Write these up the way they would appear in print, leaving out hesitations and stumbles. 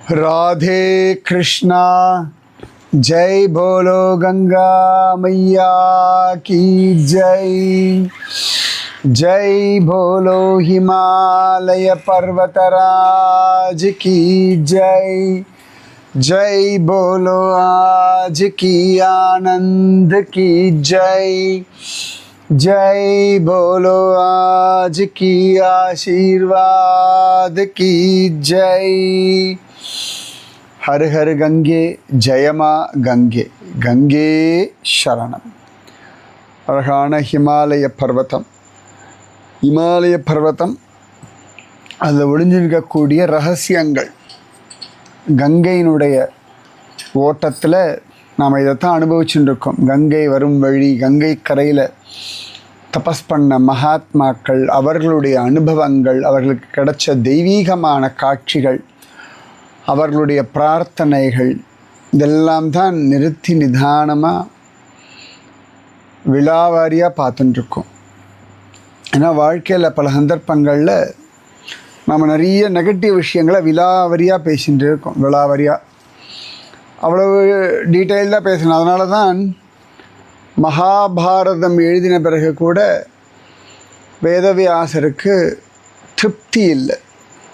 राधे कृष्णा जय बोलो गंगा मैया की जय। जय बोलो हिमालय पर्वतराज की जय। जय बोलो आज की आनंद की जय। जय बोलो आज की आशीर्वाद की जय। हर हर गंगे जयमा गंगे गंगे शरणम। அழகான ஹிமாலய பர்வதம் அதில் ஒளிஞ்சிருக்கக்கூடிய ரகசியங்கள். கங்கையினுடைய ஓட்டத்தில் நாம் இதைத்தான் அனுபவிச்சுட்டு இருக்கோம். கங்கை வரும் வழி, கங்கை கரையில் தபஸ் பண்ண மகாத்மாக்கள், அவர்களுடைய அனுபவங்கள், அவர்களுக்கு கிடைச்ச தெய்வீகமான காட்சிகள், அவர்களுடைய பிரார்த்தனைகள், இதெல்லாம் தான் நிறுத்தி நிதானமாக விலாவாரியாக பார்த்துட்டுருக்கோம். ஏன்னா வாழ்க்கையில் பல சந்தர்ப்பங்களில் நம்ம நிறைய நெகட்டிவ் விஷயங்களை விலாவரியாக பேசிகிட்டு இருக்கோம். விலாவரியாக அவ்வளவு டீட்டெயில்டாக பேசணும். அதனால தான் மகாபாரதம் எழுதின பிறகு கூட வேதவியாசருக்கு திருப்தி இல்லை,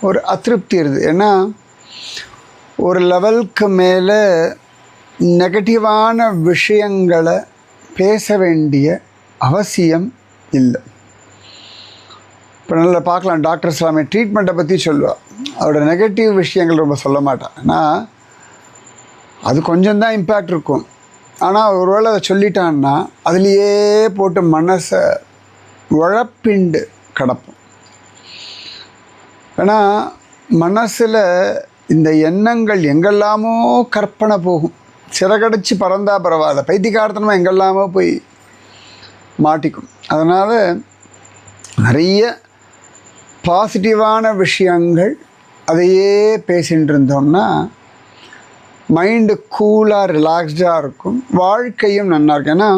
ஒரு அதிருப்தி இருக்குது. ஏன்னா ஒரு லெவலுக்கு மேலே நெகட்டிவான விஷயங்களை பேச வேண்டிய அவசியம் இல்லை. இப்போ நல்லா பார்க்கலாம், டாக்டர்ஸ் எல்லாமே ட்ரீட்மெண்ட்டை பற்றி சொல்லுவாள், அவரோட நெகட்டிவ் விஷயங்கள் ரொம்ப சொல்ல மாட்டான். ஏன்னா அது கொஞ்சம்தான் இம்பேக்ட் இருக்கும். ஆனால் ஒருவேளை அதை சொல்லிட்டான்னா அதுலேயே போட்டு மனசை உழப்பிண்டு கிடப்போம். ஏன்னா மனசில் இந்த எண்ணங்கள் எங்கெல்லாமோ கற்பனை போகும். சிறகடிச்சு பறந்தா பரவாயில்ல, பைத்தியக்காரத்தனமாக எங்கெல்லாமோ போய் மாட்டிக்கும். அதனால் நிறைய பாசிட்டிவான விஷயங்கள் அதையே பேசிகிட்டு இருந்தோம்னா மைண்டு கூலாக ரிலாக்ஸ்டாக இருக்கும், வாழ்க்கையும் நல்லா இருக்கும். ஏன்னா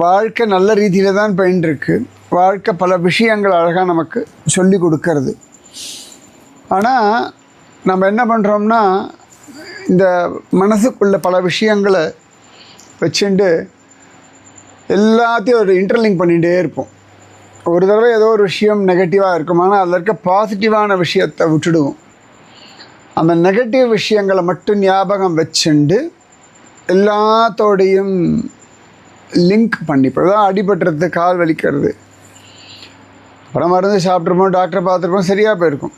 வாழ்க்கை நல்ல ரீதியில் தான் போயின்ட்டுருக்கு. வாழ்க்கை பல விஷயங்கள் அழகாக நமக்கு சொல்லி கொடுக்கறது. ஆனால் நம்ம என்ன பண்ணுறோம்னா இந்த மனசுக்குள்ள பல விஷயங்களை வச்சுட்டு எல்லாத்தையும் ஒரு இன்டர்லிங்க் பண்ணிகிட்டே இருப்போம். ஒரு தடவை ஏதோ ஒரு விஷயம் நெகட்டிவாக இருக்கும், ஆனால் அதில் இருக்க பாசிட்டிவான விஷயத்தை விட்டுடுவோம். அந்த நெகட்டிவ் விஷயங்களை மட்டும் ஞாபகம் வச்சுண்டு எல்லாத்தோடையும் லிங்க் பண்ணி, இப்போ தான் அடிபட்டுறது, கால் வலிக்கிறது, அப்புறம் மருந்து சாப்பிட்ருப்போம், டாக்டரை பார்த்துருப்போம், சரியாக போயிருக்கும்.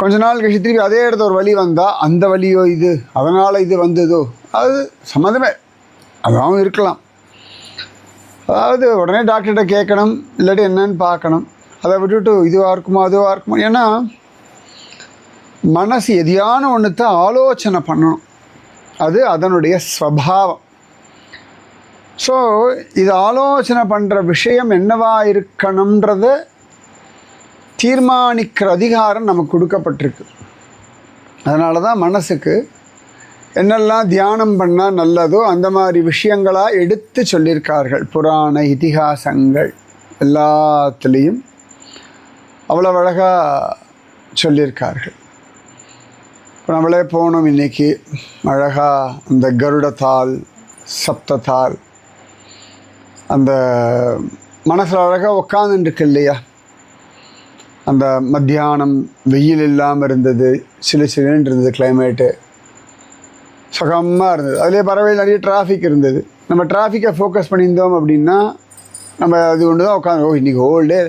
கொஞ்ச நாள் கழிச்சு திருப்பி அதே இடத்த ஒரு வலி வந்தால் அந்த வலியோ இது அதனால் இது வந்ததோ, அது சம்மந்தமே அதாகவும் இருக்கலாம். அதாவது உடனே டாக்டர்கிட்ட கேட்கணும், இல்லாட்டி என்னன்னு பார்க்கணும். அதை விட்டுட்டு இதுவாக இருக்குமோ அதுவாக இருக்குமோ. ஏன்னா மனசு எதையான ஒன்றுத்தை ஆலோசனை பண்ணணும், அது அதனுடைய ஸ்வபாவம். ஸோ இது ஆலோசனை பண்ணுற விஷயம் என்னவாக இருக்கணுன்றத தீர்மானிக்கிற அதிகாரம் நமக்கு கொடுக்கப்பட்டிருக்கு. அதனால தான் மனசுக்கு என்னெல்லாம் தியானம் பண்ணால் நல்லதோ அந்த மாதிரி விஷயங்களாக எடுத்து சொல்லியிருக்கார்கள். புராண இதிகாசங்கள் எல்லாத்துலேயும் அவ்வளோ அழகாக சொல்லியிருக்கார்கள். இப்போ நம்மளே போனோம் இன்றைக்கி அழகாக அந்த கருடத்தால் சப்தத்தால் அந்த மனசில் அழகாக உட்காந்துருக்கு இல்லையா. அந்த மத்தியானம் வெயில் இல்லாமல் இருந்தது, சிலுன்னு இருந்தது, கிளைமேட்டு சுகமாக இருந்தது. அதிலே பறவையில் நிறைய டிராஃபிக் இருந்தது. நம்ம டிராஃபிக்கை ஃபோக்கஸ் பண்ணியிருந்தோம் அப்படின்னா நம்ம அது ஒன்று தான் உட்காந்து இன்றைக்கி ஹோல் டே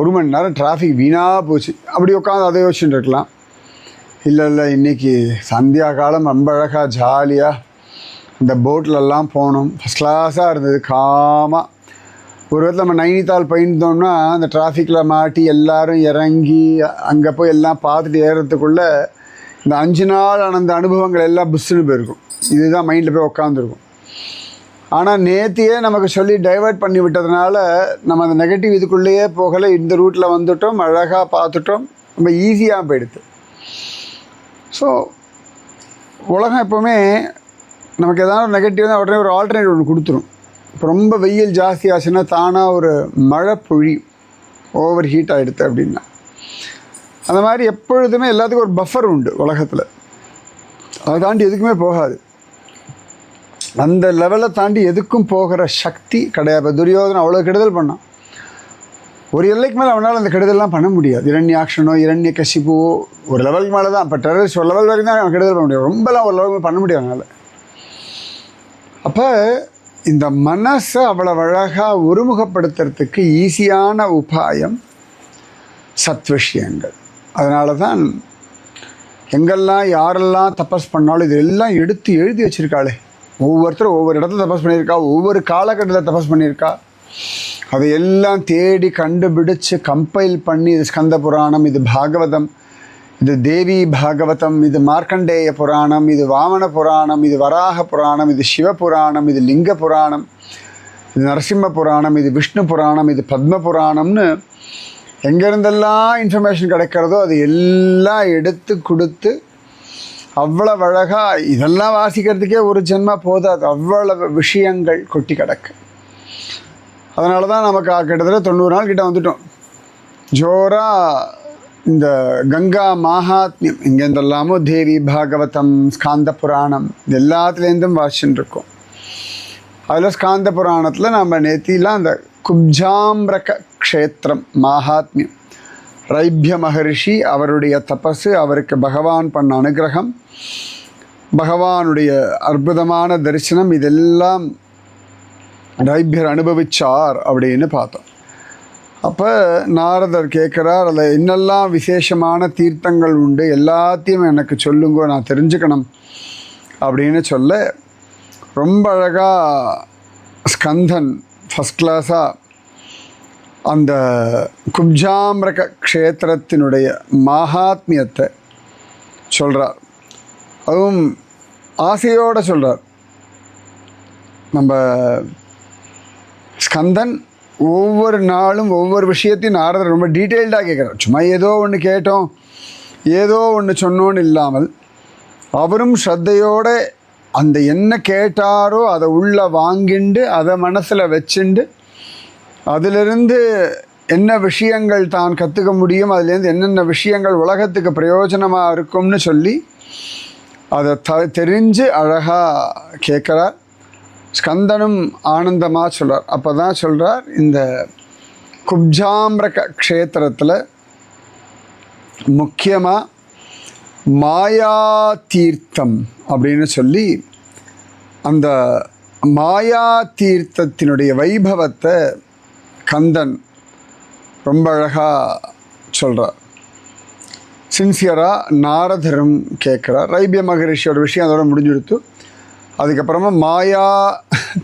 ஒரு மணி நேரம் டிராஃபிக் வீணாக போச்சு அப்படி உட்காந்து அதை யோசிச்சுட்டு இருக்கலாம். இல்லை இன்றைக்கி சந்தியா காலம் ரொம்ப அழகாக ஜாலியாக இந்த போட்லெல்லாம் போனோம், ஃபஸ்ட் கிளாஸாக இருந்தது, காமாக. ஒரு விதத்தில் நம்ம நைனித்தால் போயிருந்தோம்னா அந்த டிராஃபிக்கில் மாட்டி எல்லோரும் இறங்கி அங்கே போய் எல்லாம் பார்த்துட்டு ஏறுறதுக்குள்ளே இந்த 5 நாள் அந்த அனுபவங்கள் எல்லாம் புஷ்ஷுன்னு போயிருக்கும். இதுதான் மைண்டில் போய் உட்காந்துருக்கும். ஆனால் நேத்தியே நமக்கு சொல்லி டைவெர்ட் பண்ணி விட்டதுனால நம்ம அந்த நெகட்டிவ் இதுக்குள்ளேயே போகலை, இந்த ரூட்டில் வந்துட்டோம், அழகாக பார்த்துட்டோம், ரொம்ப ஈஸியாக போயிடுது. ஸோ உலகம் எப்போவுமே நமக்கு எதாவது ஒரு நெகட்டிவ் தான் உடனே ஒரு ஆல்டர்னேட்டிவ் ஒன்று கொடுத்துரும். இப்போ ரொம்ப வெயில் ஜாஸ்தி ஆச்சுன்னா தானாக ஒரு மழை பொழி ஓவர் ஹீட் ஆகிடுது அப்படின்னா அந்த மாதிரி எப்பொழுதுமே எல்லாத்துக்கும் ஒரு பஃபர் உண்டு உலகத்தில். அதை தாண்டி எதுக்குமே போகாது. அந்த லெவலை தாண்டி எதுக்கும் போகிற சக்தி கிடையாது. துரியோதனன் அவ்வளோ கெடுதல் பண்ணான். ஒரு எல்லைக்கு மேலே அவனால் அந்த கெடுதல்லாம் பண்ண முடியாது. இரண்யாக்ஷனோ இரண்யகசிபுவோ ஒரு லெவலுக்கு மேலே தான். இப்போ டெரரிஸ்ட் ஒரு லெவல் வரைக்கும் தான் அவன் கெடுதல் பண்ண முடியும். ரொம்பலாம் ஒரு லெவலுக்கு பண்ண முடியாது அவனால். அப்போ இந்த மனசை அவ்வளோ அழகாக ஒருமுகப்படுத்துறதுக்கு ஈஸியான உபாயம் சத் விஷயங்கள். அதனால தான் எங்கெல்லாம் யாரெல்லாம் தபஸ் பண்ணாலும் இதெல்லாம் எடுத்து எழுதி வச்சுருக்காளே. ஒவ்வொருத்தரும் ஒவ்வொரு இடத்துல தபஸ் பண்ணியிருக்கா, ஒவ்வொரு காலகட்டத்தில் தபஸ் பண்ணியிருக்கா. அதையெல்லாம் தேடி கண்டுபிடிச்சு கம்பைல் பண்ணி, இது ஸ்கந்த புராணம், இது பாகவதம், இது தேவி பாகவதம், இது மார்க்கண்டேய புராணம், இது வாமன புராணம், இது வராக புராணம், இது சிவ புராணம், இது லிங்க புராணம், இது நரசிம்ம புராணம், இது விஷ்ணு புராணம், இது பத்ம புராணம்னு எங்கேருந்தெல்லாம் இன்ஃபர்மேஷன் கிடைக்கிறதோ அது எல்லாம் எடுத்து கொடுத்து அவ்வளவு அழகாக இதெல்லாம் வாசிக்கிறதுக்கே ஒரு ஜென்மா போதாது. அவ்வளவு விஷயங்கள் கொட்டி கிடக்கு. அதனால தான் நமக்கு கிட்டத்தட்ட 90 நாள் கிட்ட வந்துட்டோம். ஜோராக இந்த கங்கா மகாத்மியம் இங்கேருந்தெல்லாமோ தேவி பாகவதம், ஸ்காந்த புராணம் இது எல்லாத்துலேருந்தும் வாசிச்சுட்டு இருக்கோம். அதில் ஸ்காந்த புராணத்தில் நம்ம நேத்திலாம் அந்த குப்ஜாம்பிரக க்ஷேத்திரம் மகாத்மியம், ரைபிய மகரிஷி அவருடைய தபஸு, அவருக்கு பகவான் பண்ண அனுகிரகம், பகவானுடைய அற்புதமான தரிசனம், இதெல்லாம் ரைபியர் அனுபவிச்சார் அப்படின்னு பார்த்தோம். அப்போ நாரதர் கேட்குறார், அதில் இன்னெல்லாம் விசேஷமான தீர்த்தங்கள் உண்டு, எல்லாத்தையும் எனக்கு சொல்லுங்க, நான் தெரிஞ்சுக்கணும் அப்படின்னு சொல்ல ரொம்ப அழகாக ஸ்கந்தன் ஃபஸ்ட் கிளாஸாக அந்த குப்ஜாம்பிரக க்ஷேத்திரத்தினுடைய மகாத்மியத்தை சொல்கிறார். அதுவும் ஆசையோடு சொல்கிறார். நம்ம ஸ்கந்தன் ஒவ்வொரு நாளும் ஒவ்வொரு விஷயத்தையும் நாரதர் ரொம்ப டீட்டெயில்டாக கேட்குறார். சும்மா ஏதோ ஒன்று கேட்டோம், ஏதோ ஒன்று சொன்னோன்னு இல்லாமல் அவரும் ஸ்ரத்தையோடு அந்த என்ன கேட்டாரோ அதை உள்ளே வாங்கிண்டு அதை மனசில் வச்சுண்டு அதிலிருந்து என்ன விஷயங்கள் தான் கற்றுக்க முடியும், அதுலேருந்து என்னென்ன விஷயங்கள் உலகத்துக்கு பிரயோஜனமாக இருக்கும்னு சொல்லி அதை தெரிஞ்சு அழகாக கேட்குறார். ஸ்கந்தனும் ஆனந்தமாக சொல்கிறார். அப்போ தான் சொல்கிறார், இந்த குப்ஜாம்பிரக க்ஷேத்திரத்தில் முக்கியமாக மாயா தீர்த்தம் அப்படின்னு சொல்லி அந்த மாயா தீர்த்தத்தினுடைய வைபவத்தை கந்தன் ரொம்ப அழகாக சொல்கிறார். சின்சியராக நாரதரும் கேட்குறார். ரைபிய மகரிஷியோட விஷயம் அதோட முடிஞ்சுடுத்து. அதுக்கப்புறமா மாயா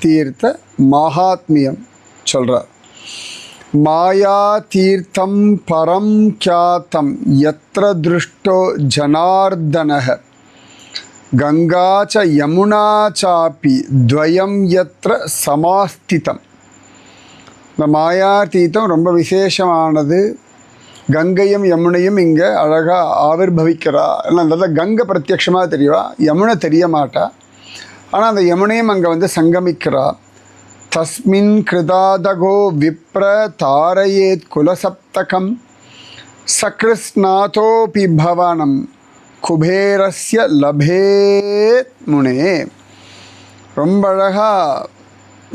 தீர்த்த மகாத்மியம் சொல்கிறார். மாயா தீர்த்தம் பரம் கியாத்தம் யத்ர திருஷ்டோ ஜனார்தனஹ கங்கா ச யமுனா சாப்பி துவயம் யத்ர சமாஸ்திதம். இந்த மாயா தீர்த்தம் ரொம்ப விசேஷமானது. கங்கையும் யமுனையும் இங்கே அழகாக ஆவிர்பவிக்கிறா. அந்த கங்கை பிரத்யக்ஷமாக தெரியவா, யமுனை தெரிய மாட்டா. ஆனால் அந்த யமுனையும் அங்கே வந்து சங்கமிக்கிறா. தஸ்மின் கிருதாதகோ விப்ர தாரயேத் குலசப்தகம் சக்ருஸ்நாதோபி பவனம் குபேரஸ்ய லபேத் முனே. ரொம்ப அழகாக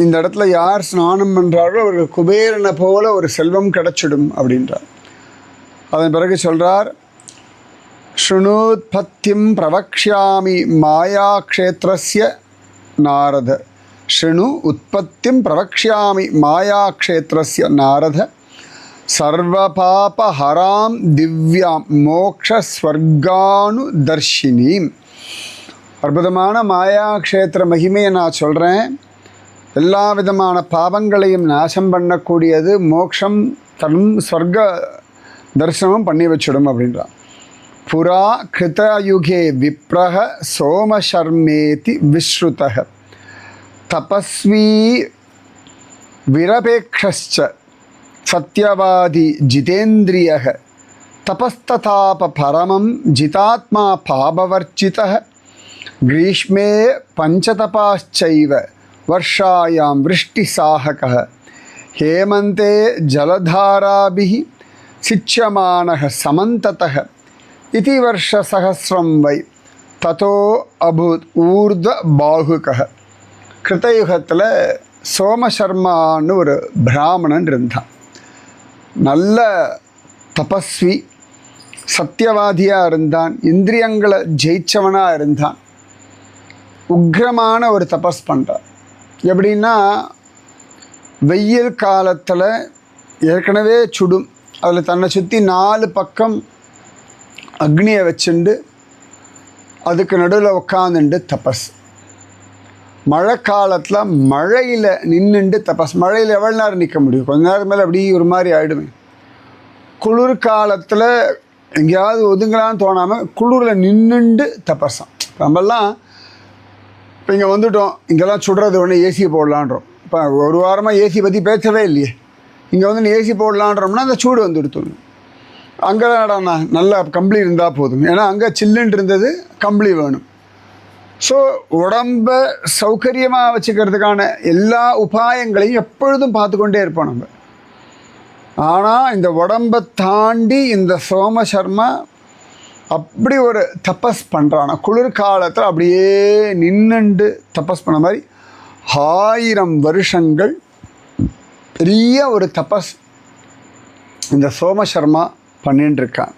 இந்த இடத்துல யார் ஸ்நானம் பண்ணுறாரோ அவருக்கு குபேரனை போல ஒரு செல்வம் கிடச்சிடும் அப்படின்றார். அதன் பிறகு சொல்கிறார், ஸ்ருணூத்பத்திம் பிரவக்ஷ்யாமி மாயா க்ஷேத்ரஸ்ய நாரத. ஸ்ருணு உற்பத்திம் பிரவக்ஷ்யாமி மாயா க்ஷேத்ரஸ்ய நாரத சர்வபாபஹராம் திவ்யாம் மோக்ஷஸ்வர்கானு தர்ஷினீம். அற்புதமான மாயா க்ஷேத்திர மகிமையை நான் சொல்கிறேன். எல்லா விதமான பாவங்களையும் நாசம் பண்ணக்கூடியது, மோக்ஷம் தரும், ஸ்வர்க தரிசனமும் பண்ணி வச்சிடும் அப்படின்றான். புரா கிருதயுகே விப்ரஹ சோமசர்மேதி விஸ்ருதஹ தபஸ்வி விரபேக்ஷஸ்ச சத்யவாதி ஜிதேந்திரியஹ தபஸ்ததாப பரமம் ஜிதாத்மா பாபவர்ஜிதஹ கிரீஷ்மே பஞ்சதபாச்சைவ வர்ஷாயாம் விருஷ்டிசாஹகஹ ஹேமந்தே ஜலதாராபிஹி சிச்சமானக சமந்ததக இதி வருஷசஹஸ்ரம் வை ததோ அபூத் ஊர்த பாகுக. கிருத்தயுகத்தில் சோமசர்மான்னு ஒரு பிராமணன் இருந்தான். நல்ல தபஸ்வி, சத்தியவாதியாக இருந்தான், இந்திரியங்களை ஜெயிச்சவனாக இருந்தான். உக்ரமான ஒரு தபஸ் பண்ணுறான். எப்படின்னா, வெயில் காலத்தில் ஏற்கனவே சுடும், அதில் தன்னை சுற்றி 4 பக்கம் அக்னியை வச்சுண்டு அதுக்கு நடுவில் உட்காந்துண்டு தபஸ். மழை காலத்தில் மழையில் நின்றுண்டு தபஸ். மழையில் எவ்வளோ நேரம் நிற்க முடியும்? கொஞ்ச நேரம் மேலே அப்படி ஒரு மாதிரி ஆகிடுவேன். குளிர் காலத்தில் எங்கேயாவது ஒதுங்கலான்னு தோணாமல் குளிரில் நின்றுண்டு தபஸாம். நம்மெல்லாம் இப்போ இங்கே வந்துவிட்டோம், இங்கெல்லாம் சுடுறது ஒன்று ஏசியை போடலான்றோம். இப்போ ஒரு வாரமாக ஏசி பற்றி பேசவே இல்லையே. இங்கே வந்து ஏசி போடலான்றோம்னா அந்த சூடு வந்து எடுத்துடணும். அங்கே தான்டாண்ணா நல்ல கம்பளி இருந்தால் போதும், ஏன்னா அங்கே சில்லுன்னு இருந்தது, கம்பளி வேணும். ஸோ உடம்பை சௌகரியமாக வச்சுக்கிறதுக்கான எல்லா உபாயங்களையும் எப்பொழுதும் பார்த்துக்கொண்டே இருப்போம் நம்ம. ஆனால் இந்த உடம்பை தாண்டி இந்த சோமசர்மா அப்படி ஒரு தபஸ் பண்ணுறானா. குளிர்காலத்தில் அப்படியே நின்றுண்டு தபஸ் பண்ண மாதிரி 1000 வருஷங்கள் பெரிய ஒரு தபஸ் இந்த சோமசர்மா பண்ணின்னு இருக்கான்.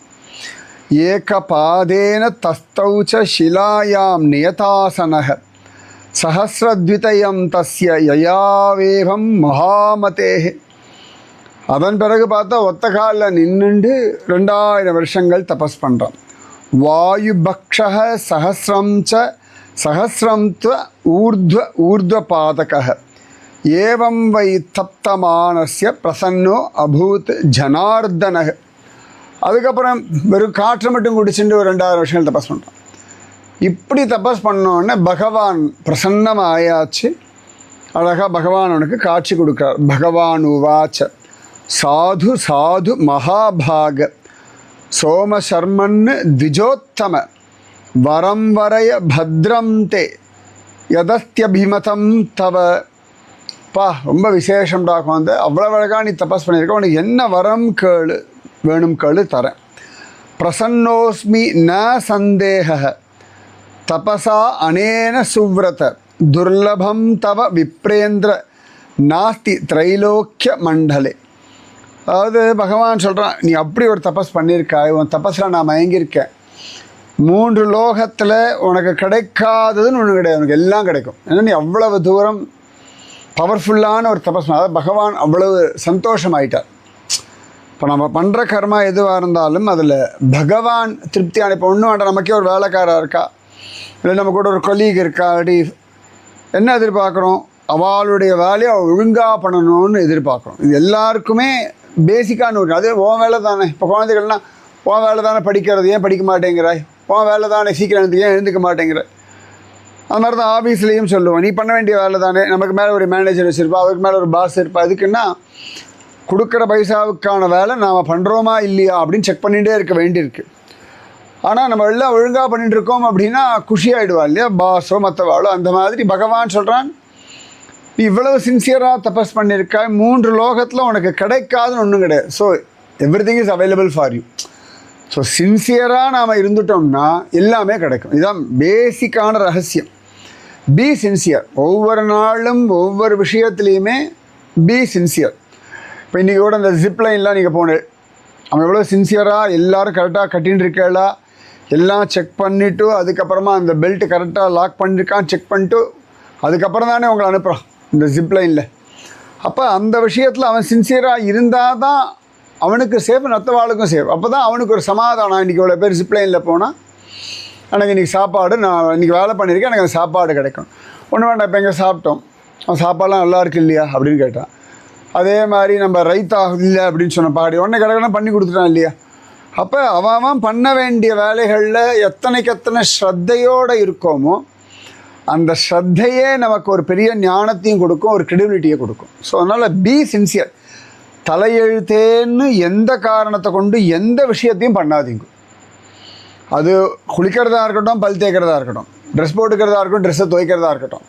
ஏகபாதேன தஸ்தௌச்ச ஷிலாயாம் நியதாசனக சஹஸ்ரத்விதயம் தஸ்ய யயாவேவம் மகாமதேஹே. அதன் பிறகு பார்த்தா ஒத்த காலில் நின்றுண்டு 2000 வருஷங்கள் தபஸ் பண்ணுறான். வாயுபக்ஷः சஹஸ்ரம் ச சஹஸ்ரம் த்வ ஊர்த்வபாதகः ஏவம் வை தப்தமானஸ்ய பிரசன்னோ அபூத் ஜனார்தனः. அதுக்கப்புறம் வெறும் காற்றை மட்டும் குடிச்சுட்டு ஒரு 2000 வருஷங்கள் தபஸ் பண்ணுறான். இப்படி தபஸ் பண்ணோடனே பகவான் பிரசன்னமாயாச்சு. அழகாக பகவான் அவனுக்கு காட்சி கொடுக்குறார். பகவான் உவாச்ச சாது சாது மகாபாக சோமசர்மன்னு த்விஜோத்தம வரம் வரைய பத்ரம் தே யதஸ்தியபிமதம் தவ. பா, ரொம்ப விசேஷம்டா. வந்து அவ்வளோ அழகாக நீ தபஸ் பண்ணியிருக்க, உனக்கு என்ன வரம் கேளு, வேணும் கேளு தரேன். பிரசன்னோஸ்மி ந சந்தேக தபசா அனேன சுவ்ரத துர்லபம் தவ விப்ரேந்திர நாஸ்தி திரைலோக்கிய மண்டலே. அதாவது பகவான் சொல்கிறான், நீ அப்படி ஒரு தபஸ் பண்ணியிருக்காய், உன் தபஸில் நான் மயங்கியிருக்கேன். 3 லோகத்தில் உனக்கு கிடைக்காததுன்னு ஒன்று கிடையாது, உனக்கு எல்லாம் கிடைக்கும். ஏன்னா நீ அவ்வளவு தூரம் பவர்ஃபுல்லான ஒரு தபஸ். அதாவது பகவான் அவ்வளவு சந்தோஷமாயிட்டார். இப்போ நம்ம பண்ணுற கர்மா எதுவாக இருந்தாலும் அதில் பகவான் திருப்தியான. இப்போ ஒன்றும் வேண்டாம், நமக்கே ஒரு வேலைக்காரா இருக்கா, இல்லை நம்ம கூட ஒரு கொலீக் இருக்கா, அப்படி என்ன எதிர்பார்க்குறோம்? அவளுடைய வேலையை ஒழுங்காக பண்ணணும்னு எதிர்பார்க்குறோம். இது எல்லாருக்குமே பேசிக்கான ஒரு, அது உன் வேலை தானே. இப்போ குழந்தைகள்னால் உன் வேலை தானே படிக்கிறது, ஏன் படிக்க மாட்டேங்கிறாய், உன் வேலை தானே சீக்கிரம் எழுந்து ஏன் எழுந்துக்க மாட்டேங்கிற. அது மாதிரி தான் ஆஃபீஸ்லேயும் சொல்லுவோம், நீ பண்ண வேண்டிய வேலை தானே. நமக்கு மேலே ஒரு மேனேஜர் வச்சுருப்பா, அவருக்கு மேலே ஒரு பாஸ் இருப்பா. அதுக்குன்னா கொடுக்குற பைசாவுக்கான வேலை நாம் பண்ணுறோமா இல்லையா அப்படின்னு செக் பண்ணிகிட்டே இருக்க வேண்டியிருக்கு. ஆனால் நம்ம எல்லாம் ஒழுங்காக பண்ணிகிட்டு இருக்கோம் அப்படின்னா குஷியாகிடுவா இல்லையா, பாஸோ மற்றவாளோ. அந்த மாதிரி பகவான் சொல்கிறான், நீ இவ்வளவு சின்சியராக தபஸ் பண்ணியிருக்க, 3 லோகத்தில் உனக்கு கிடைக்காதுன்னு ஒன்றும் கிடையாது. So every thing is available for you. So சின்சியராக நாம் இருந்துட்டோம்னா எல்லாமே கிடைக்கும். இதுதான் பேசிக்கான ரகசியம். B sincere. ஒவ்வொரு நாளும் ஒவ்வொரு விஷயத்துலேயுமே பி சின்சியர். இப்போ இன்றைக்கி கூட இந்த ஜிப்லைன்லாம் நீங்கள் போனேன், அவன் எவ்வளோ சின்சியராக எல்லோரும் கரெக்டாக கட்டின்னு இருக்கா எல்லாம் செக் பண்ணிவிட்டு, அதுக்கப்புறமா அந்த பெல்ட்டு கரெக்டாக லாக் பண்ணியிருக்கான் செக் பண்ணிட்டு அதுக்கப்புறம் தானே உங்களை அனுப்புகிறான் இந்த ஜிப்லைனில். அப்போ அந்த விஷயத்தில் அவன் சின்சியராக இருந்தால் தான் அவனுக்கு சேஃப், நத்தவாளுக்கும் சேஃப். அப்போ தான் அவனுக்கு ஒரு சமாதானம். இன்றைக்கி இவ்வளோ பேர் ஜிப்லைனில் போனால் எனக்கு இன்றைக்கி சாப்பாடு, நான் இன்றைக்கி வேலை பண்ணியிருக்கேன், எனக்கு அந்த சாப்பாடு கிடைக்கும். ஒன்று வேண்டாம், இப்போ எங்கே சாப்பிட்டோம், அவன் சாப்பாடெலாம் நல்லா இருக்கு இல்லையா அப்படின்னு கேட்டான். அதே மாதிரி நம்ம ரைத்தா இல்லை அப்படின்னு சொன்ன பாடி உடனே கிடக்கணும் பண்ணி கொடுத்துட்டான் இல்லையா. அப்போ அவன் பண்ண வேண்டிய வேலைகளில் எத்தனை ஸ்ரத்தையோடு இருக்கோமோ அந்த ஸ்ரத்தையே நமக்கு ஒரு பெரிய ஞானத்தையும் கொடுக்கும், ஒரு கிரெடிபிலிட்டியை கொடுக்கும். ஸோ அதனால் பி சின்சியர். தலையெழுத்தேன்னு எந்த காரணத்தை கொண்டு எந்த விஷயத்தையும் பண்ணாதீங்க. அது குளிக்கிறதா இருக்கட்டும், பல் தேய்க்கிறதா இருக்கட்டும், ட்ரெஸ் போட்டுக்கிறதா இருக்கட்டும், ட்ரெஸ்ஸை துவைக்கிறதா இருக்கட்டும்,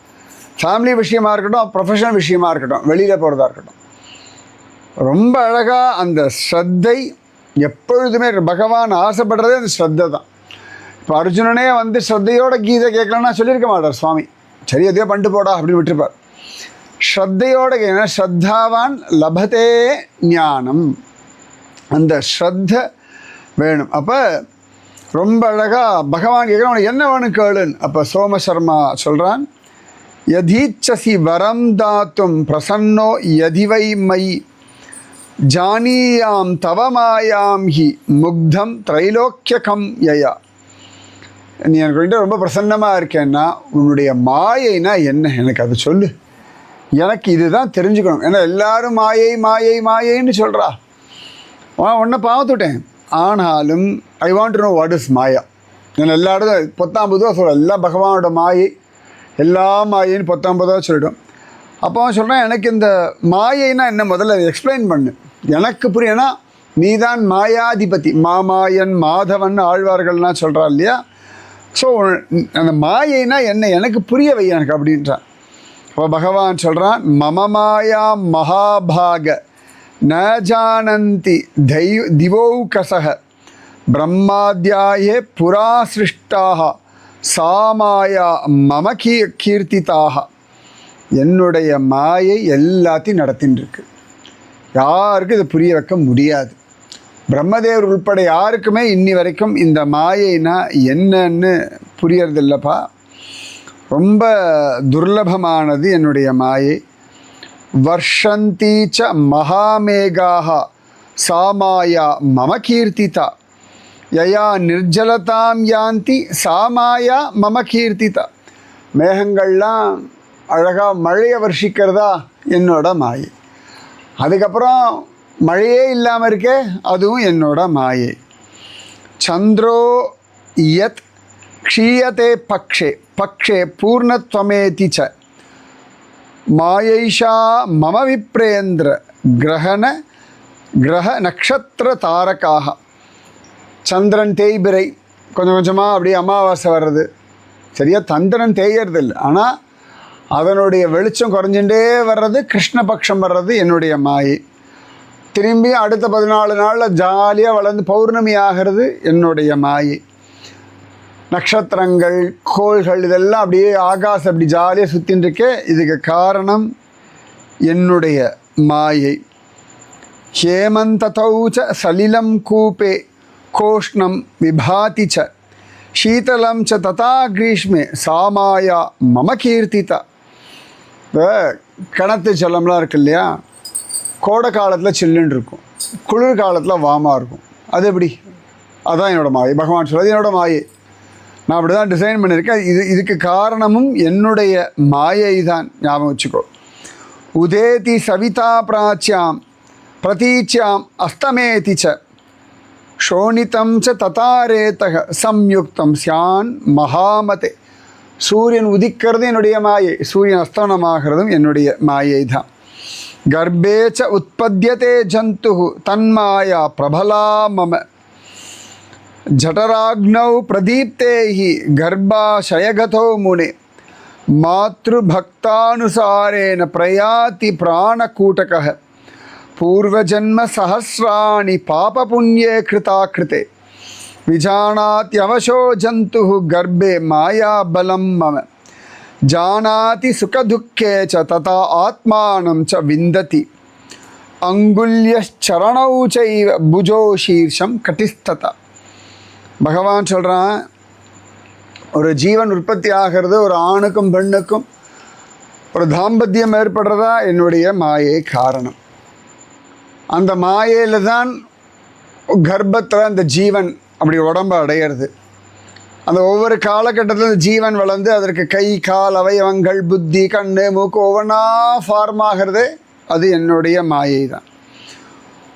ஃபேமிலி விஷயமா இருக்கட்டும், ப்ரொஃபஷனல் விஷயமா இருக்கட்டும், வெளியில் போகிறதா இருக்கட்டும், ரொம்ப அழகாக அந்த ஸ்ரத்தை எப்பொழுதுமே பகவான் ஆசைப்படுறதே அந்த ஸ்ரத்தை தான். இப்போ அர்ஜுனனே வந்து ஸ்ரத்தையோட கீதை கேட்கலன்னா சொல்லியிருக்க மாட்டார் சுவாமி. சரி எதையோ பண்ணிட்டு போடா அப்படின்னு விட்டுருப்பார். ஸ்ரத்தையோட கேட்க ஸ்ரத்தாவான் லபதே ஞானம், அந்த ஸ்ரத்த வேணும். அப்போ ரொம்ப அழகாக பகவான் கேட்குறான், உனக்கு என்ன வேணும் கேளுன்னு. அப்போ சோமசர்மா சொல்கிறான், யதீச்சசி வரம் தாத்தும் பிரசன்னோ யதிவை மயி ஜானியாம் தவமாயாம் ஹி முக்தம் திரைலோக்கியகம் யயா. நீ எனக்கு ரொம்ப பிரசன்னமாக இருக்கேன்னா உன்னுடைய மாயைனா என்ன, எனக்கு அது சொல்லு, எனக்கு இதுதான் தெரிஞ்சுக்கணும். ஏன்னா எல்லாரும் மாயை மாயை மாயைன்னு சொல்கிறா. உன்னை பார்த்துட்டேன், ஆனாலும் I want to know what is Maya. நான் எல்லா இடத்துல 19 சொல்கிறேன், எல்லாம் பகவானோட மாயை, எல்லா மாயைன்னு 19 சொல்லிடும். அப்போ அவன் சொல்கிறேன், எனக்கு இந்த மாயைனா என்ன முதல்ல எக்ஸ்பிளைன் பண்ணு, எனக்கு புரியனா. நீ தான் மாயாதிபதி, மாமாயன் மாதவன் ஆழ்வார்கள்லாம் சொல்கிறா இல்லையா. ஸோ அந்த மாயைனா என்ன எனக்கு புரிய வை எனக்கு அப்படின்றான். அப்போ பகவான் சொல்கிறான், மம மாயா மகாபாக ந ஜானந்தி திவோகசக பிரம்மாத்யாயே புரா சிருஷ்டாக சாமாயா மம கீர்த்திதாக. என்னுடைய மாயை எல்லாத்தையும் நடத்தின்னு இருக்கு, யாருக்கும் இதை புரிய வைக்க முடியாது. பிரம்மதேவர் உள்பட யாருக்குமே இன்னி வரைக்கும் இந்த மாயைனா என்னன்னு புரியறதில்லப்பா. ரொம்ப துர்லபமானது என்னுடைய மாயை. வர்ஷந்தீச்ச மகாமேகாக சாமாயா மம கீர்த்திதா யயா நிர்ஜலதாம் யாந்தி சாமாயா மம கீர்த்திதா. மேகங்கள்லாம் அழகாக மழையை வர்ஷிக்கிறதா என்னோட மாயை. அதுக்கப்புறம் மழையே இல்லாமல் இருக்கே, அதுவும் என்னோட மாயை. சந்திரோ யத் க்ஷீயதே பக்ஷே பக்ஷே பூர்ணத்வமேதி ச மாயைஷா மம விப்ரேந்திர கிரக நக்ஷத்திர தாரகாக. சந்திரன் தேய்பிரை கொஞ்சம் கொஞ்சமாக அப்படியே அமாவாசை வர்றது, சரியாக சந்திரன் தேயறது இல்லை, ஆனால் அதனுடைய வெளிச்சம் குறைஞ்சுட்டே வர்றது, கிருஷ்ணபக்ஷம் வர்றது என்னுடைய மாயை. திரும்பி அடுத்த 14 நாளில் ஜாலியாக வளர்ந்து பௌர்ணமி ஆகிறது என்னுடைய மாயை. நட்சத்திரங்கள் கோள்கள் இதெல்லாம் அப்படியே ஆகாசம் அப்படி ஜாலியாக சுற்றின்னு இருக்கே, இதுக்கு காரணம் என்னுடைய மாயை. ஹேமந்ததௌச்ச சலிலம் கூபே கோஷ்ணம் விபாதி ச சீதலம் ச ததா கிரீஷ்மே சாமாயா மம கீர்த்திதா. இப்போ கிணத்து ஜலம்லாம் இருக்கு இல்லையா, கோடை காலத்தில் சில்லுன்னு இருக்கும், குளிர் காலத்தில் வாமாக இருக்கும். அது எப்படி? அதுதான் என்னோடய மாயை. பகவான் சொல்கிறது என்னோட மாயை, நான் அப்படி தான் டிசைன் பண்ணியிருக்கேன். இதுக்கு காரணமும் என்னுடைய மாயை தான், ஞாபகம் வச்சுக்கோ. உதேதி சவிதா பிராச்சியாம் பிரதீச்சியாம் அஸ்தமேதி ச ஷோணிதம் ச ததாரேதக சம்யுக்தம் சியான் மகாமதே. சூரியன் உதிக்கிறது என்னுடைய மாயை, சூரியன் அஸ்தமனமாகிறதும் என்னுடைய மாயை தான். கர்ப்பே ச உற்பத்தியதே ஜந்து தன்மாயா பிரபலா மம ஜடராக்னௌ பிரதீப்தேஹி கர்ப்பாசயகதோ முனே மாத்ருபக்தானுசாரேன பிரயாதி பிராணகூட்டகः பூர்வஜன்ம சஹஸ்ராணி பாபபுண்யே கிருதா கிருதே விஜானாத்யவசோ ஜந்துः கர்ப்பே மாயாபலம் மம ஜானாதி சுகதுக்கே ச ததா ஆத்மானம் ச விந்ததி அங்குல்யச்சரணௌ சைவ புஜோ சீர்ஷம் கட்டிஸ்ததா. பகவான் சொல்கிறான், ஒரு ஜீவன் உற்பத்தி ஆகிறது, ஒரு ஆணுக்கும் பெண்ணுக்கும் ஒரு தாம்பத்தியம் ஏற்படுறதா என்னுடைய மாயை காரணம். அந்த மாயையில் தான் கர்ப்பத்தில் அந்த ஜீவன் அப்படி உடம்பை அடையிறது. அந்த ஒவ்வொரு காலகட்டத்தில் ஜீவன் வளர்ந்து அதற்கு கை கால் அவயவங்கள் புத்தி கண்ணு மூக்கு ஒவ்வொன்றா ஃபார்ம் ஆகிறதே அது என்னுடைய மாயை தான்.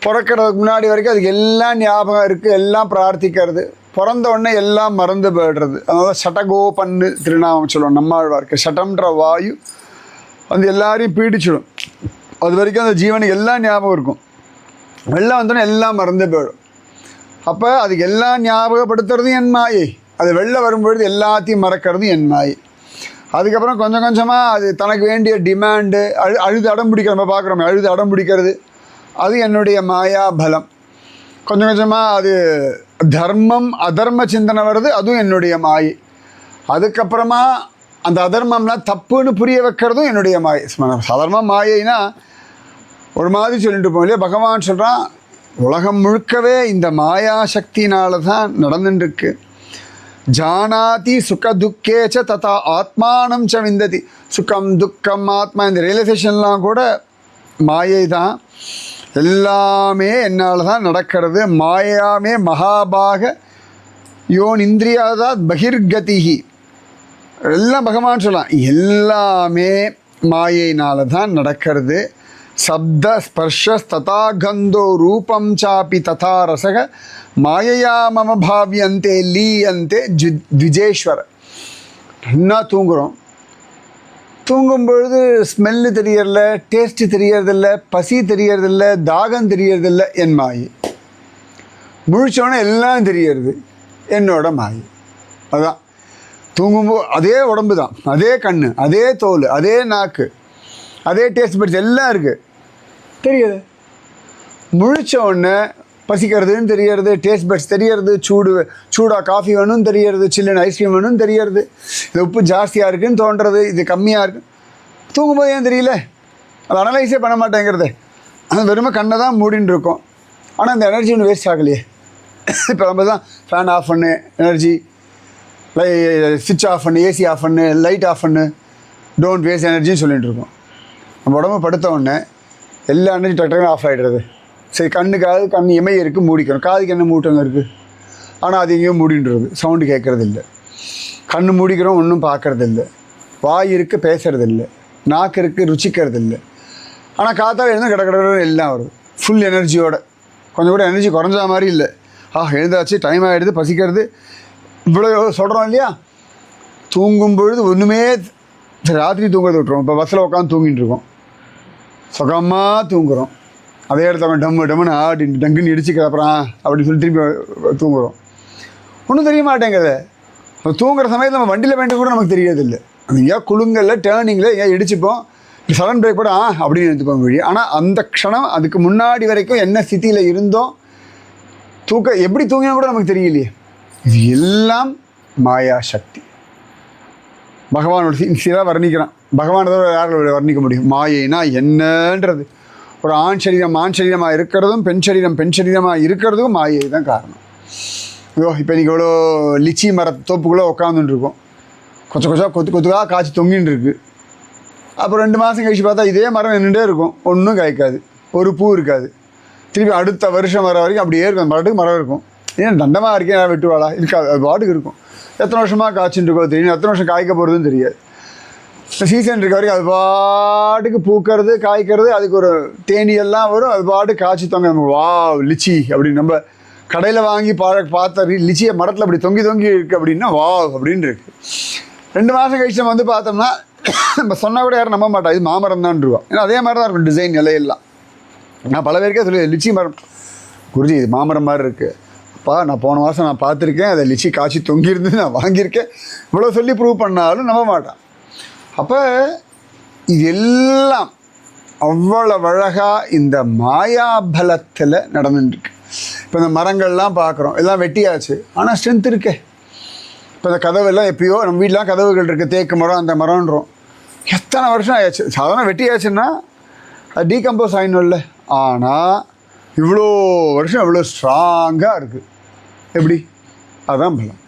பிறக்கிறதுக்கு முன்னாடி வரைக்கும் அதுக்கு எல்லாம் ஞாபகம் இருக்குது, எல்லாம் பிரார்த்திக்கிறது. பிறந்த உடனே எல்லாம் மறந்து போய்டுறது. அதனால சட்டகோபன்னு திருநாமம் சொல்லுவோம் நம்மாழ்வார்க்கு. சட்டம்ன்ற வாயு வந்து எல்லாரையும் பீடிச்சிடும். அது வரைக்கும் அந்த ஜீவனுக்கு எல்லாம் ஞாபகம் இருக்கும், வெள்ளம் வந்தோடனே எல்லாம் மறந்து போயிடும். அப்போ அதுக்கு எல்லாம் ஞாபகப்படுத்துறதும் என் மாயை, அது வெளில வரும்பொழுது எல்லாத்தையும் மறக்கிறதும் என் மாயை. அதுக்கப்புறம் கொஞ்சம் கொஞ்சமாக அது தனக்கு வேண்டிய டிமாண்டு அழுது அடம் பிடிக்கிற நம்ம பார்க்குறோமே, அழுது அடம் பிடிக்கிறது அது என்னுடைய மாயா பலம். கொஞ்சம் கொஞ்சமாக அது தர்மம் அதர்ம சிந்தனை வருது, அதுவும் என்னுடைய மாயை. அதுக்கப்புறமா அந்த அதர்மம்லாம் தப்புன்னு புரிய வைக்கிறதும் என்னுடைய மாயை. சாதாரணமாக மாயைனா ஒரு மாதிரி சொல்லிட்டு இருப்போம் இல்லையா. பகவான் சொல்கிறான், உலகம் முழுக்கவே இந்த மாயா சக்தினால தான் நடந்துட்டுருக்கு. ஜானாதி சுக துக்கேச்ச ததா ஆத்மானம் ச விந்ததி. சுகம் துக்கம் ஆத்மா இந்த ரியலைசேஷன்லாம் கூட மாயை தான். எல்லாமே என்னால் தான் நடக்கிறது. மாயாமே மகாபாக யோன் இந்திரியாதாத் பகிர்கதிஹி. எல்லாம் பகவான் சொல்லலாம், எல்லாமே மாயினால தான் நடக்கிறது. சப்த ஸ்பர்ஷ ததா கந்தோ ரூபம் சாப்பி ததா ரசக மாயையா மம பாவியந்தே லீயந்தே த்விஜேஸ்வர. நல்லா தூங்குகிறோம், தூங்கும்பொழுது ஸ்மெல்லு தெரியறதில்ல, டேஸ்ட்டு தெரியறதில்ல, பசி தெரியறதில்ல, தாகம் தெரியறதில்ல, என் மாயை. முழிச்சோன்னே எல்லாம் தெரியறது, என்னோட மாயை. அதுதான் தூங்கும்போது அதே உடம்பு தான், அதே கண், அதே தோல், அதே நாக்கு, அதே டேஸ்ட் பட்ஸ் எல்லாம் இருக்குது, தெரியுது. முழிச்ச உடனே பசிக்கிறதுன்னு தெரியறது, டேஸ்ட் பட்ஸ் தெரியறது, சூடாக காஃபி வேணும்னு தெரியறது, சில்லுன்னு ஐஸ்கிரீம் வேணும்னு தெரியறது, இது உப்பு ஜாஸ்தியாக இருக்குதுன்னு தோன்றது, இது கம்மியாக இருக்குது. தூங்கும்போது ஏன் தெரியல, அது அனலைஸே பண்ண மாட்டேங்கிறது. அது வெறுமை கண்ணை தான் மூடின்னு இருக்கும். ஆனால் அந்த எனர்ஜி ஒன்று வேஸ்ட் ஆகலையே. இப்போ நம்ம தான் ஃபேன் ஆஃப் பண்ணு, எனர்ஜி ஸ்விட்ச் ஆஃப் பண்ணு, ஏசி ஆஃப் பண்ணு, லைட் ஆஃப் பண்ணு, டோன்ட் வேஸ்ட் எனர்ஜின்னு சொல்லிகிட்டு இருக்கோம். நம்ம உடம்பு படுத்த உடனே எல்லா எனர்ஜி டக்குனு ஆஃப் ஆகிடுறது. சரி, கண்ணுக்காவது கண் இமை இருக்குது, மூடிக்கணும். காதுக்கு என்ன மூட்டங்க இருக்குது, ஆனால் அது எங்கேயும் மூடின்றது, சவுண்டு கேட்குறது இல்லை. கண் மூடிக்கிறோம், ஒன்றும் பார்க்கறது இல்லை. வாய் இருக்குது, பேசுறது இல்லை. நாக்கு இருக்குது, ருச்சிக்கிறது இல்லை. ஆனால் காத்தால் எழுந்து கடற்கடன்னு எல்லாம் வருது, ஃபுல் எனர்ஜியோட. கொஞ்சம் கூட எனர்ஜி குறைஞ்ச மாதிரி இல்லை. எழுந்தாச்சு, டைம் ஆகிடுது, பசிக்கிறது, இவ்வளோ சொல்கிறோம் இல்லையா. தூங்கும் பொழுது ஒன்றுமே ராத்திரி தூங்குறது விட்டுருவோம். இப்போ பஸ்ஸில் உட்காந்து தூங்கிட்டு இருக்கோம், சுகமாக தூங்குகிறோம். அதே இடத்துல டம்முன்னு ஆடிட்டு டங்குன்னு இடிச்சுக்கிறப்பறான் அப்படின்னு சொல்லி திரும்பி தூங்குகிறோம். ஒன்றும் தெரிய மாட்டேங்குது. தூங்குற சமயத்தில் நம்ம வண்டியில் வேண்டிய கூட நமக்கு தெரியறதில்லை. அது ஏன் குலுங்கலில் டேர்னிங்கில் ஏன் இடிச்சுப்போம், சடன் பிரேக் கூட அப்படின்னு எடுத்துப்போம் வழி. ஆனால் அந்த க்ஷணம் அதுக்கு முன்னாடி வரைக்கும் என்ன ஸ்திதியில் இருந்தோம், எப்படி தூங்கினா கூட நமக்கு தெரியலையே. இது எல்லாம் மாயா சக்தி. பகவானோட சில வர்ணிக்கிறான். பகவான் தான் யாரோட வர்ணிக்க முடியும். மாயைனா என்னன்றது. ஒரு ஆண் சரீரமாக இருக்கிறதும் பெண் சரீரமாக இருக்கிறதும் மாயை தான் காரணம். இப்போ இன்றைக்கி எவ்வளோ லிச்சி தோப்புக்குள்ளே உட்காந்துட்டுருக்கோம். கொத்துக்காக காய்ச்சி தொங்கின்னு இருக்குது. அப்புறம் 2 மாதம் கழிச்சு பார்த்தா இதே மரம் நின்றுட்டே இருக்கும், ஒன்றும் காய்க்காது, ஒரு பூ இருக்காது. திருப்பி அடுத்த வருஷம் வர வரைக்கும் அப்படியே இருக்கும், பாட்டுக்கு மரம் இருக்கும். ஏன் தண்டமாக இருக்கேன், நான் வெட்டுவாளா இருக்காது, அது பாட்டுக்கு இருக்கும். எத்தனை வருஷமாக காய்ச்சின்னு இருக்கோ தெரியும், எத்தனை வருஷம் காய்க்க போகிறதுன்னு தெரியாது. சீசன் இருக்க வரைக்கும் அது பாட்டுக்கு பூக்கிறது, காய்க்கிறது, அதுக்கு ஒரு தேனியெல்லாம் வரும், அது பாட்டுக்கு காய்ச்சி தொங்க. நம்ம வா லிச்சி அப்படின்னு நம்ம கடையில் வாங்கி பார்த்த லிச்சியை மரத்தில் அப்படி தொங்கி இருக்குது அப்படின்னா வா அப்படின்னு இருக்குது. 2 மாதம் கழிச்சு நம்ம வந்து பார்த்தோம்னா நம்ம சொன்னால் கூட யாரும் நம்ப மாட்டா, இது மாமரம் தான்ருவா. ஏன்னா அதே மாதிரி தான் இருக்கும் டிசைன் இலையெல்லாம். நான் பல பேருக்கே சொல்லி, லிச்சி மரம் குருஜி இது மாமரம் மாதிரி இருக்குது. அப்பா நான் போன மாதம் நான் பார்த்துருக்கேன், அதை லிச்சி காய்ச்சி தொங்கியிருந்து நான் வாங்கியிருக்கேன், இவ்வளோ சொல்லி ப்ரூவ் பண்ணாலும் நம்ப மாட்டான். அப்போ இது எல்லாம் அவ்வளவு அழகாக இந்த மாயாபலத்தில் நடந்துட்டுருக்கு. இப்போ இந்த மரங்கள்லாம் பார்க்குறோம், எல்லாம் வெட்டியாச்சு, ஆனால் ஸ்ட்ரென்த் இருக்கே. இப்போ இந்த கதவெல்லாம் எப்பயோ நம்ம வீட்டிலாம் கதவுகள் இருக்குது, தேக்கு மரம் அந்த மரம்ன்றோம், எத்தனை வருஷம் ஆயாச்சு. சாதாரண வெட்டியாச்சுன்னா அது டீகம்போஸ் ஆகிடணும்ல. ஆனால் இவ்வளோ வருஷம் இவ்வளோ ஸ்ட்ராங்காக இருக்குது. எப்படி? அதுதான் பலம்.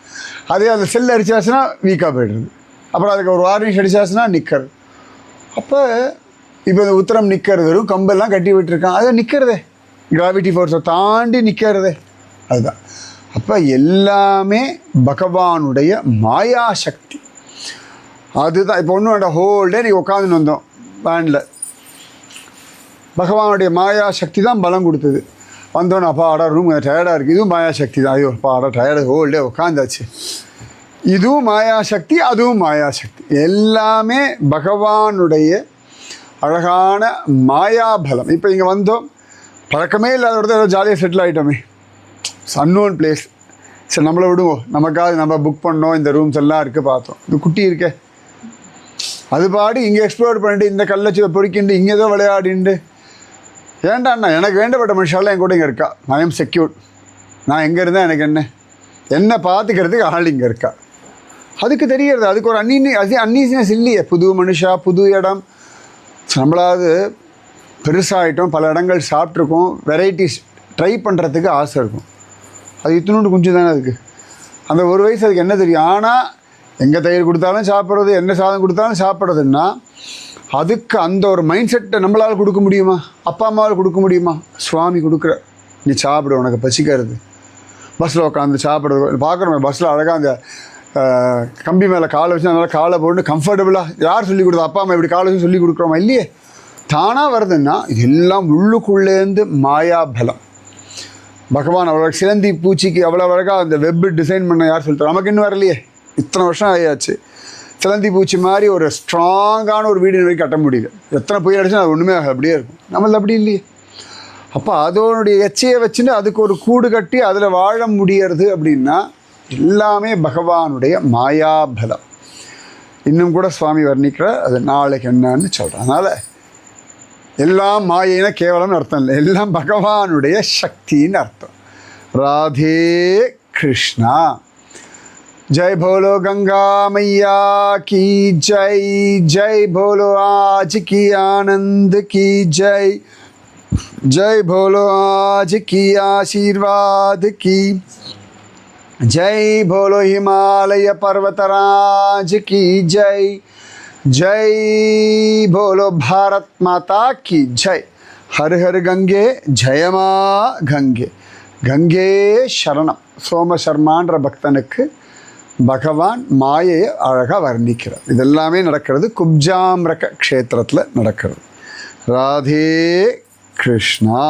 அதே அந்த செல் அடிச்சாச்சுன்னா வீக்காக போய்டுறது, அப்புறம் அதுக்கு ஒரு வார்னிஷ் அடிச்சாச்சுன்னா நிற்கிறது. அப்போ இப்போ இந்த உத்தரம் நிற்கிறது, வெறும் கம்பெல்லாம் கட்டி விட்டுருக்கான், அதை நிற்கிறதே, கிராவிட்டி ஃபோர்ஸை தாண்டி நிற்கிறதே, அதுதான். அப்போ எல்லாமே பகவானுடைய மாயாசக்தி. அதுதான். இப்போ ஒன்றும் வேண்டாம், ஹோல் டே நீங்கள் உட்காந்துன்னு வந்தோம் வேனில், பகவானுடைய மாயாசக்தி தான் பலம் கொடுத்தது. வந்தோன்னு அப்பா ஆடா ரூம் டயர்டாக இருக்குது, இதுவும் மாயாசக்தி தான். ஐயோ அப்பா ஆடா டயர்டு, ஹோல் டே உட்காந்தாச்சு, இதுவும் மாயாசக்தி, அதுவும் மாயாசக்தி. எல்லாமே பகவானுடைய அழகான மாயாபலம். இப்போ இங்கே வந்தோம், பழக்கமே இல்லாத இடத்துல ஏதோ ஜாலியாக செட்டில் ஆகிட்டோமே, அன்னோன் பிளேஸ். சரி நம்மளை விடுவோம், நமக்காக நம்ம புக் பண்ணோம், இந்த ரூம்ஸ் எல்லாம் இருக்குது பார்த்தோம், இது குட்டி இருக்கே, அது பாடி இங்கே எக்ஸ்ப்ளோர் பண்ணிட்டு இந்த கல்லச்சி பொறிக்கிண்டு இங்கே ஏதோ விளையாடிண்டு. ஏன்டாண்ணா எனக்கு வேண்டப்பட்ட மனுஷாலாம் என் கூட இங்கே இருக்கா, ஐ எம் செக்யூர்ட். நான் எங்கே இருந்தேன் எனக்கு என்ன பார்த்துக்கிறதுக்கு ஆள் இங்கே இருக்கா. அதுக்கு தெரியறது, அதுக்கு ஒரு அன்னீசினஸ் இல்லையே. புது மனுஷா, புது இடம். நம்மளாவது பெருசாகிட்டோம், பல இடங்கள் சாப்பிட்ருக்கோம், வெரைட்டிஸ் ட்ரை பண்ணுறதுக்கு ஆசை இருக்கும். அது இத்தினோண்டு குஞ்சு தானே அதுக்கு. அந்த ஒரு வயசு அதுக்கு என்ன தெரியும். ஆனால் எங்கே தயிர் கொடுத்தாலும் சாப்பிட்றது, என்ன சாதம் கொடுத்தாலும் சாப்பிட்றதுன்னா அதுக்கு அந்த ஒரு மைண்ட் செட்டை நம்மளால் கொடுக்க முடியுமா? அப்பா அம்மாவால் கொடுக்க முடியுமா? சுவாமி கொடுக்குற, நீ சாப்பிடு, உனக்கு பசிக்கிறது. பஸ்ஸில் உட்காந்து சாப்பிட்றது பார்க்குறோம். பஸ்ஸில் அழகாக அந்த கம்பி மேலே காலை வச்சு அதனால் காலை போட்டு கம்ஃபர்டபுளாக யார் சொல்லிக் கொடுத்தா? அப்பா அம்மா இப்படி காலை வச்சு சொல்லி கொடுக்குறோமா? இல்லையே. தானாக வருதுன்னா இதெல்லாம் உள்ளுக்குள்ளேருந்து மாயாபலம். பகவான் அவ்வளோ சிலந்தி பூச்சிக்கு அவ்வளோ அழகாக அந்த வெப் டிசைன் பண்ண யார் சொல்லிட்டு நமக்கு இன்னும் வரலையே. இத்தனை வருஷம் ஆயாச்சு. சிலந்தி பூச்சி மாதிரி ஒரு ஸ்ட்ராங்கான ஒரு வீடு வரைக்கும் கட்ட முடியல. எத்தனை புயல் அடிச்சுன்னா அது ஒன்றுமே அப்படியே இருக்கும். நம்மள அப்படி இல்லையே. அப்போ அதோடைய எச்சையை வச்சுன்னு அதுக்கு ஒரு கூடு கட்டி அதில் வாழ முடியறது அப்படின்னா எல்லாமே பகவானுடைய மாயாபலம். இன்னும் கூட சுவாமி வர்ணிக்கிற அது நாளைக்கு என்னன்னு சொல்கிறேன். அதனால் எல்லாம் மாயின கேவலம்னு அர்த்தம் இல்லை, எல்லாம் பகவானுடைய சக்தின்னு அர்த்தம். ராதே கிருஷ்ணா. जय बोलो गंगा मैया की जय, जय बोलो आज की आनंद की जय, जय बोलो आज की आशीर्वाद की जय, बोलो हिमालय पर्वतराज की जय, जय बोलो भारत माता की जय. हर हर गंगे जय मां गंगे. गंगे शरणम. சோம சர்மான்ற பக்தனுக்கு பகவான் மாயையை அழகாக வர்ணிக்கிறார். இதெல்லாமே நடக்கிறது குப்ஜாம்ரக க்ஷேத்திரத்தில் நடக்கிறது. ராதே கிருஷ்ணா.